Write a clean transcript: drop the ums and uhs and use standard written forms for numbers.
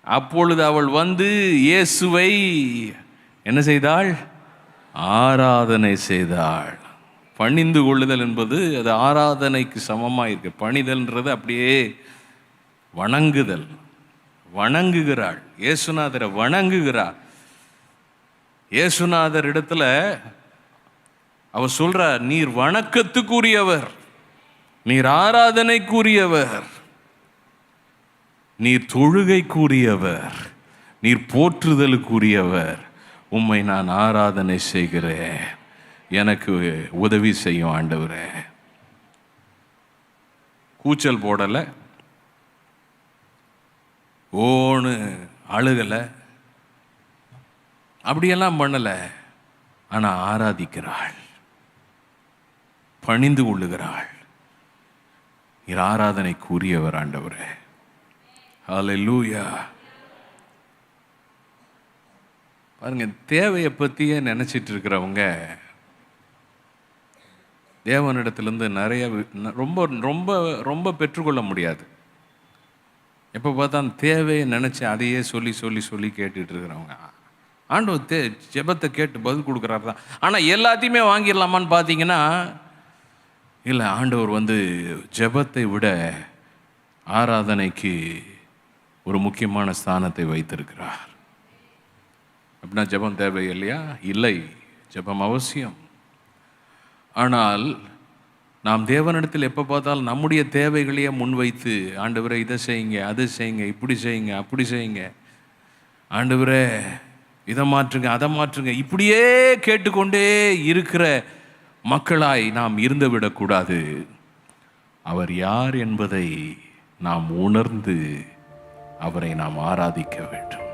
அப்பொழுது அவள் வந்து இயேசுவை என்ன செய்தாள்? ஆராதனை செய்தாள். பணிந்து கொள்ளுதல் என்பது அது ஆராதனைக்கு சமமாக இருக்கு. பணிதல்ன்றது அப்படியே வணங்குதல். வணங்குகிறாள், இயேசுநாதரை வணங்குகிறாள். இயேசுநாதர் இடத்துல அவர் சொல்றார், நீர் வணக்கத்துக்குரியவர், நீர் ஆராதனைக்குரியவர், நீர் தொழுகைக்குரியவர், நீர் போற்றுதலுக்குரியவர். உம்மை நான் ஆராதனை செய்கிறேன், எனக்கு உதவி செய்யும் ஆண்டவரே. கூச்சல் போடலை, ஓன்னு அழுகலை, அப்படியெல்லாம் பண்ணலை. ஆனால் ஆராதிக்கிறாள், பணிந்து கொள்ளுகிறாள். நீர் ஆராதனைக்குரியவர் ஆண்டவரே. ஹல்லேலூயா. பாருங்க, தேவையை பற்றியே நினச்சிட்டு இருக்கிறவங்க தேவனிடத்திலேருந்து நிறைய ரொம்ப ரொம்ப ரொம்ப பெற்றுக்கொள்ள முடியாது. எப்போ பார்த்தா அந்த தேவையை நினச்சி அதையே சொல்லி சொல்லி சொல்லி கேட்டுட்டு இருக்கிறவங்க ஆண்டவர் ஜெபத்தை கேட்டு பதில் கொடுக்குறாரு தான். ஆனால் எல்லாத்தையுமே வாங்கிடலாமான்னு பார்த்தீங்கன்னா இல்லை. ஆண்டவர் ஜெபத்தை விட ஆராதனைக்கு ஒரு முக்கியமான ஸ்தானத்தை வைத்திருக்கிறார். அப்படின்னா ஜெபம் தேவை இல்லையா? இல்லை, ஜெபம் அவசியம். ஆனால் நாம் தேவனிடத்தில் எப்போ பார்த்தாலும் நம்முடைய தேவைகளையே முன்வைத்து, ஆண்டவரே இதை செய்யுங்க, அது செய்யுங்க, இப்படி செய்யுங்க, அப்படி செய்யுங்க, ஆண்டவரே இதை மாற்றுங்க, அதை மாற்றுங்க, இப்படியே கேட்டுக்கொண்டே இருக்கிற மக்களாய் நாம் இருந்து விடக்கூடாது. அவர் யார் என்பதை நாம் உணர்ந்து அவரை நாம் ஆராதிக்க வேண்டும்.